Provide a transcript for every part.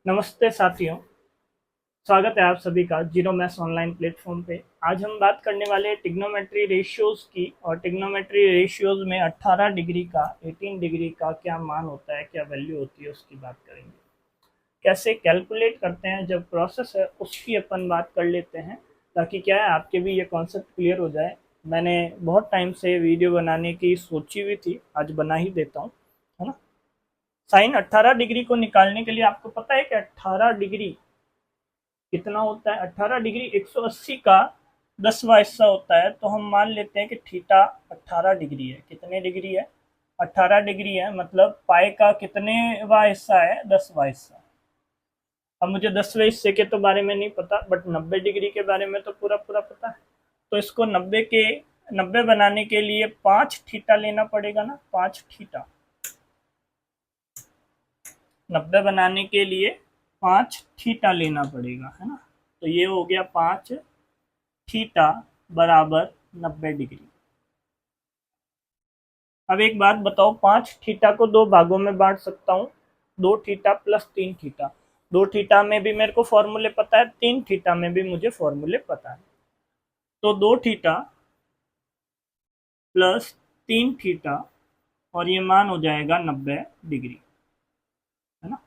नमस्ते साथियों, स्वागत है आप सभी का जीरो मैथ्स ऑनलाइन प्लेटफॉर्म पे। आज हम बात करने वाले हैं ट्रिग्नोमेट्री रेशियोज की। और ट्रिग्नोमेट्री रेशियोज में 18 डिग्री का 18 डिग्री का क्या मान होता है, क्या वैल्यू होती है, उसकी बात करेंगे। कैसे कैलकुलेट करते हैं जब प्रोसेस है, उसकी अपन बात कर लेते हैं, ताकि क्या है आपके भी ये कॉन्सेप्ट क्लियर हो जाए। मैंने बहुत टाइम से वीडियो बनाने की सोची हुई थी, आज बना ही देता हूँ, है ना। साइन 18 डिग्री को निकालने के लिए आपको पता है कि 18 डिग्री कितना होता है। 18 डिग्री 180 का 10वां हिस्सा होता है। तो हम मान लेते हैं कि थीटा 18 डिग्री है। कितने डिग्री है? 18 डिग्री है, मतलब पाई का कितनेवां हिस्सा है? 10वां हिस्सा। अब मुझे 10वें हिस्से के तो बारे में नहीं पता, बट 90 डिग्री के बारे में तो पूरा पूरा पता है। तो इसको 90 बनाने के लिए 5 थीटा लेना पड़ेगा ना, 5 थीटा। 90 बनाने के लिए 5 थीटा लेना पड़ेगा, है ना। तो ये हो गया 5 थीटा बराबर 90 डिग्री। अब एक बात बताओ, 5 थीटा को दो भागों में बांट सकता हूँ, 2 थीटा प्लस 3 थीटा। 2 थीटा में भी मेरे को फॉर्मूले पता है, 3 थीटा में भी मुझे फॉर्मूले पता है। तो 2 थीटा प्लस 3 थीटा, और ये मान हो जाएगा 90 डिग्री, है ना।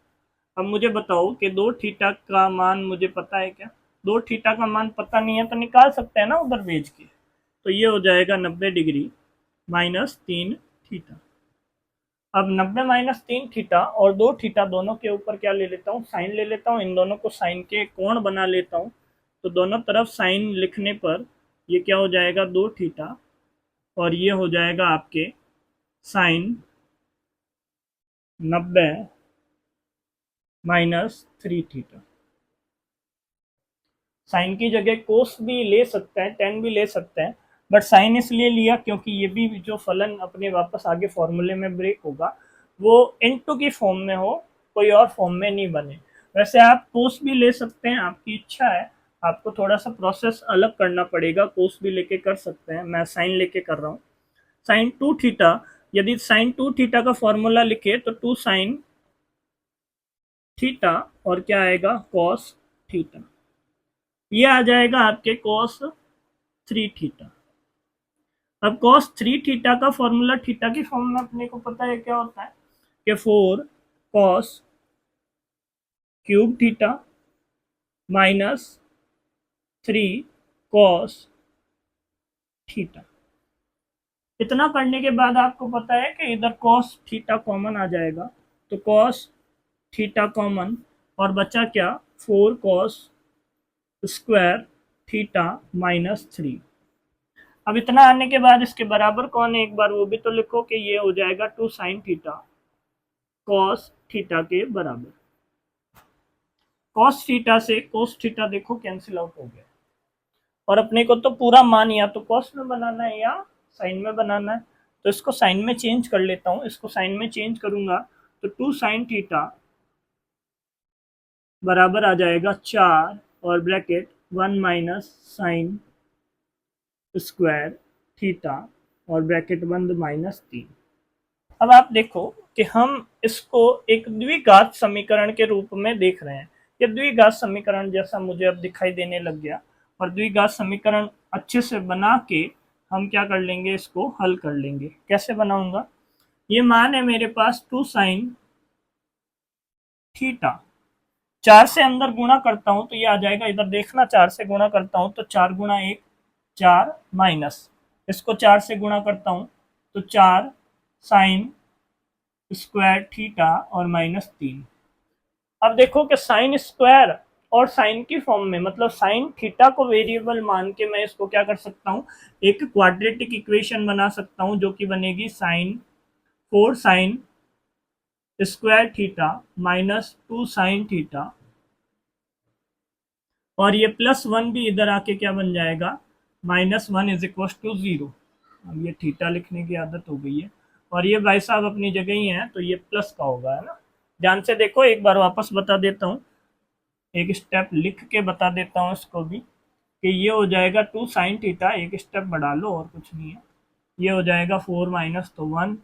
अब मुझे बताओ कि 2 थीटा का मान मुझे पता है क्या? 2 थीटा का मान पता नहीं है तो निकाल सकते हैं ना उधर भेज के। तो ये हो जाएगा 90 डिग्री माइनस 3 थीटा। अब 90 माइनस 3 थीटा और 2 थीटा दोनों के ऊपर क्या ले लेता हूँ? साइन ले लेता हूँ। इन दोनों को साइन के कोण बना लेता हूँ। तो दोनों तरफ साइन लिखने पर ये क्या हो जाएगा? 2 थीटा, और ये हो जाएगा आपके साइन 90 माइनस 3 थीटा। साइन की जगह कोस भी ले सकते हैं, टेन भी ले सकते हैं, बट साइन इसलिए लिया क्योंकि ये भी जो फलन अपने वापस आगे फॉर्मूले में ब्रेक होगा वो इनटू की फॉर्म में हो, कोई और फॉर्म में नहीं बने। वैसे आप कोस भी ले सकते हैं, आपकी इच्छा है। आपको थोड़ा सा प्रोसेस अलग करना पड़ेगा, कोस भी लेके कर सकते हैं, मैं साइन लेके कर रहा हूँ। साइन 2 थीटा, यदि साइन 2 थीटा का फॉर्मूला लिखे तो 2 साइन थीटा, और क्या आएगा? Cos theta. ये आ जाएगा आपके कॉस 3 थीटा। अब cos 3 थीटा का फॉर्मूला थीटा की फॉर्म में अपने को पता है क्या होता है कि 4 cos cube theta minus 3 cos theta. इतना करने के बाद आपको पता है कि इधर cos थीटा कॉमन आ जाएगा, तो cos थीटा कॉमन, और बचा क्या? 4 cos स्क्वायर थीटा माइनस 3। अब इतना आने के बाद इसके बराबर कौन है, एक बार वो भी तो लिखो कि ये हो जाएगा 2 साइन थीटा cos थीटा के बराबर। cos थीटा से cos थीटा देखो कैंसिल आउट हो गया, और अपने को तो पूरा मान या तो cos में बनाना है या साइन में बनाना है। तो इसको साइन में चेंज कर लेता हूँ। इसको साइन में चेंज करूंगा तो 2 साइन थीटा बराबर आ जाएगा 4, और bracket 1 minus sign square theta, और ब्रैकेट बंद माइनस 3। अब आप देखो कि हम इसको एक द्विघात समीकरण के रूप में देख रहे हैं। ये द्विघात समीकरण जैसा मुझे अब दिखाई देने लग गया, और द्विघात समीकरण अच्छे से बना के हम क्या कर लेंगे, इसको हल कर लेंगे। कैसे बनाऊंगा? ये मान है मेरे पास 2 साइन थीटा, 4 से अंदर गुणा करता हूं तो ये आ जाएगा, इधर देखना, 4 से गुणा करता हूं तो 4 गुणा 1 4, माइनस इसको 4 से गुणा करता हूं तो 4 साइन स्क्वायर थीटा, और माइनस 3। अब देखो कि साइन स्क्वायर और साइन की फॉर्म में, मतलब साइन थीटा को वेरिएबल मान के मैं इसको क्या कर सकता हूँ, एक क्वाड्रेटिक इक्वेशन बना सकता हूँ, जो कि बनेगी sine 4 sine square theta minus 2 sine theta, और ये प्लस 1 भी इधर आके क्या बन जाएगा, माइनस 1 इज इक्वल टू 0। अब ये थीटा लिखने की आदत हो गई है, और ये भाई साहब अपनी जगह ही है, तो ये प्लस का होगा, है ना। ध्यान से देखो, एक बार वापस बता देता हूँ, एक स्टेप लिख के बता देता हूँ इसको भी, कि ये हो जाएगा 2 साइन थीटा, एक स्टेप बढ़ा लो और कुछ नहीं है। ये हो जाएगा 4 माइनस तो 1,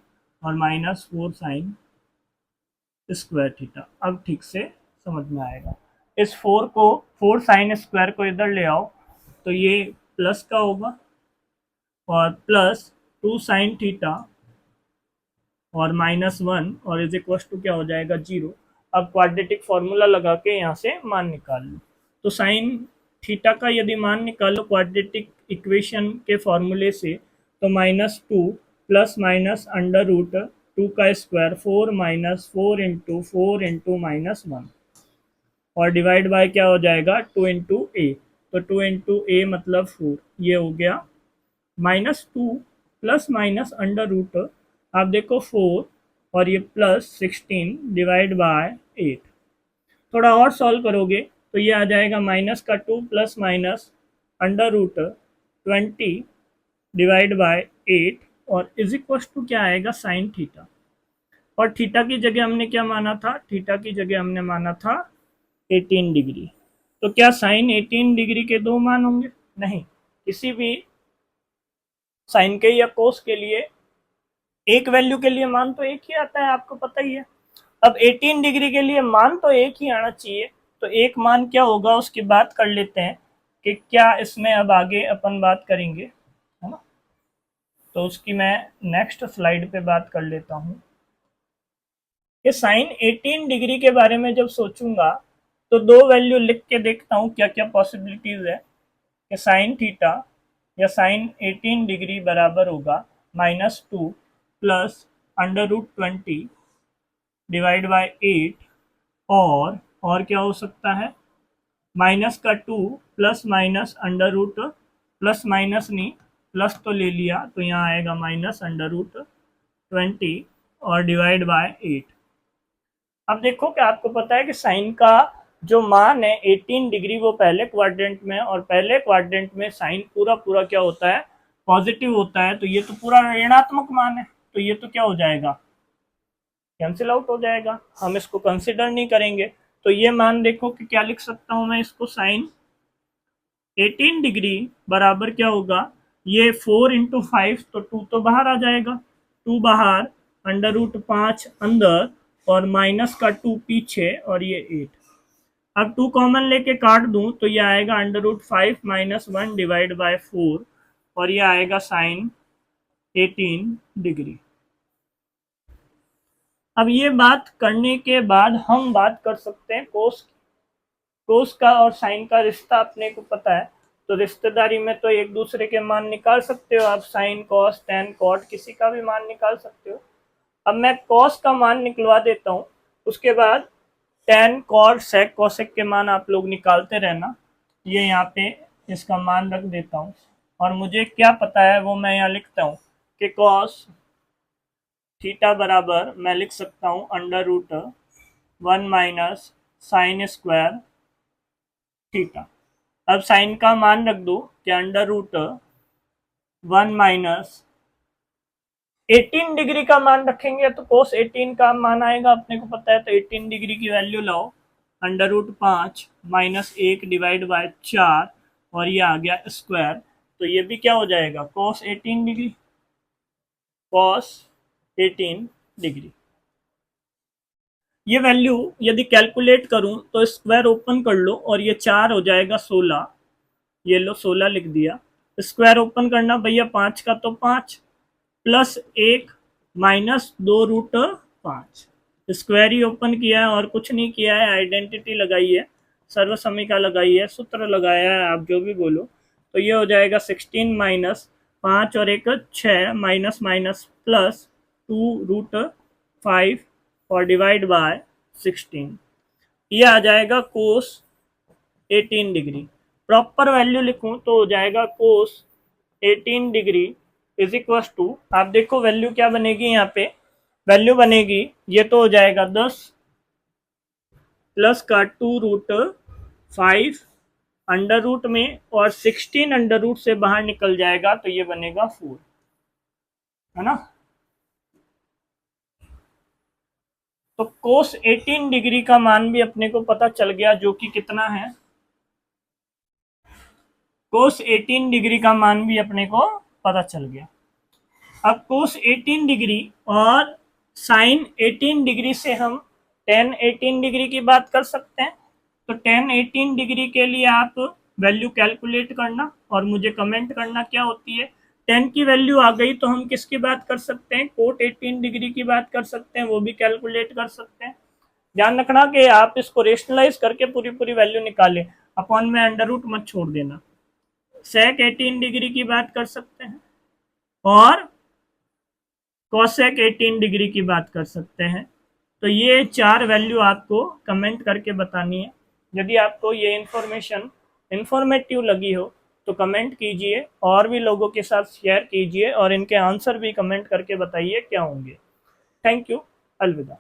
और माइनस 4 साइन स्क्वायर थीटा। अब ठीक से समझ में आएगा। इस 4 साइन स्क्वायर को इधर ले आओ तो ये प्लस का होगा और प्लस 2 साइन थीटा और -1 और इज इक्वल टू क्या हो जाएगा 0। अब क्वाड्रेटिक फॉर्मूला लगा के यहाँ से मान निकाल लो। तो साइन थीटा का यदि मान निकालो क्वाड्रेटिक इक्वेशन के फॉर्मूले से तो -2 प्लस माइनस अंडर रूट 2 का स्क्वायर 4 - 4 × 4 × -1 और डिवाइड बाय क्या हो जाएगा 2 × a। तो 2 × a मतलब 4, ये हो गया -2 प्लस माइनस अंडर रूट, आप देखो 4 और ये +16 डिवाइड बाय 8। थोड़ा और सॉल्व करोगे तो ये आ जाएगा -2 plus minus under root 20 divide by 8 और इज इक्वल टू क्या आएगा साइन थीटा। और थीटा की जगह हमने क्या माना था, थीटा की जगह हमने माना था 18 डिग्री। तो क्या साइन 18 डिग्री के दो मान होंगे? नहीं, किसी भी साइन के या कोस के लिए एक वैल्यू के लिए मान तो एक ही आता है, आपको पता ही है। अब 18 डिग्री के लिए मान तो एक ही आना चाहिए, तो एक मान क्या होगा उसकी बात कर लेते हैं कि क्या इसमें अब आगे अपन बात करेंगे, है ना। तो उसकी मैं नेक्स्ट स्लाइड पे बात कर लेता हूँ कि साइन 18 डिग्री के बारे में जब सोचूंगा तो दो वैल्यू लिख के देखता हूँ क्या क्या पॉसिबिलिटीज है कि साइन थीटा या साइन 18 डिग्री बराबर होगा -2 plus under root 20 divide by 8 और क्या हो सकता है -2 plus minus under root, plus minus नहीं प्लस तो ले लिया तो यहाँ आएगा -√20 और डिवाइड बाय 8। अब देखो कि आपको पता है कि साइन का जो मान है 18 डिग्री वो पहले क्वाड्रेंट में, और पहले क्वाड्रेंट में साइन पूरा पूरा क्या होता है पॉजिटिव होता है, तो ये तो पूरा ऋणात्मक मान है, तो ये तो क्या हो जाएगा कैंसिल आउट हो जाएगा, हम इसको कंसिडर नहीं करेंगे। तो ये मान देखो कि क्या लिख सकता हूं मैं इसको, साइन 18 डिग्री बराबर क्या होगा, ये 4 × 5 तो 2 तो बाहर आ जाएगा, 2 बाहर, अंडर रूट 5 अंदर और माइनस का 2 पीछे और ये 8। अब 2 कॉमन लेके काट दूं तो ये आएगा अंडर रूट 5 - 1 डिवाइड बाय 4 और ये आएगा साइन 18 डिग्री। अब ये बात करने के बाद हम बात कर सकते हैं कोस की। कोस का और साइन का रिश्ता अपने को पता है, तो रिश्तेदारी में तो एक दूसरे के मान निकाल सकते हो आप, साइन कॉस टेन कॉट किसी का भी मान निकाल सकते हो। अब मैं कॉस का मान निकलवा देता हूँ, उसके बाद टेन कॉट सेक कॉसेक के मान आप लोग निकालते रहना। ये यहाँ पे इसका मान रख देता हूँ और मुझे क्या पता है वो मैं यहाँ लिखता हूँ कि कॉस थीटा बराबर मैं लिख सकता हूँ under root 1 - sine square theta. अब साइन का मान रख दो कि अंडर रूट 1 - 18 डिग्री का मान रखेंगे तो कोस 18 का मान आएगा, अपने को पता है। तो 18 डिग्री की वैल्यू लाओ, अंडर रूट 5 - 1 डिवाइड बाय 4 और ये आ गया स्क्वायर, तो ये भी क्या हो जाएगा कोस 18 डिग्री, कॉस 18 डिग्री। ये वैल्यू यदि कैलकुलेट करूं तो स्क्वायर ओपन कर लो और ये 4 हो जाएगा 16, ये लो 16 लिख दिया। स्क्वायर ओपन करना भैया 5 का तो 5 प्लस 1 -2√5, स्क्वायर ही ओपन किया है और कुछ नहीं किया है, आइडेंटिटी लगाई है, सर्वसमीका लगाई है, सूत्र लगाया है, आप जो भी बोलो। तो ये हो जाएगा 16 - 5 और 1 6 माइनस माइनस प्लस 2√5 और डिवाइड बाय 16, ये आ जाएगा कोस 18 डिग्री। प्रॉपर वैल्यू लिखूं तो हो जाएगा कोस 18 डिग्री इज इक्वल टू, आप देखो वैल्यू क्या बनेगी, यहाँ पे वैल्यू बनेगी ये तो हो जाएगा 10 प्लस का 2√5 अंडर रूट में और 16 अंडर रूट से बाहर निकल जाएगा तो ये बनेगा 4, है ना। तो कोस 18 डिग्री का मान भी अपने को पता चल गया, जो कि कितना है, कोस 18 डिग्री का मान भी अपने को पता चल गया। अब कोस 18 डिग्री और साइन 18 डिग्री से हम 10 18 डिग्री की बात कर सकते हैं। तो 10 18 डिग्री के लिए आप वैल्यू कैलकुलेट करना और मुझे कमेंट करना क्या होती है। 10 की वैल्यू आ गई तो हम किसकी बात कर सकते हैं, कोट 18 डिग्री की बात कर सकते हैं, वो भी कैलकुलेट कर सकते हैं। ध्यान रखना कि आप इसको रेशनलाइज करके पूरी पूरी वैल्यू निकालें, अपॉन में अंडर रूट मत छोड़ देना। सेक 18 डिग्री की बात कर सकते हैं और कोसेक 18 डिग्री की बात कर सकते हैं। तो ये 4 वैल्यू आपको कमेंट करके बतानी है। यदि आपको ये इन्फॉर्मेशन इंफॉर्मेटिव लगी हो तो कमेंट कीजिए और भी लोगों के साथ शेयर कीजिए और इनके आंसर भी कमेंट करके बताइए क्या होंगे। Thank you. अलविदा।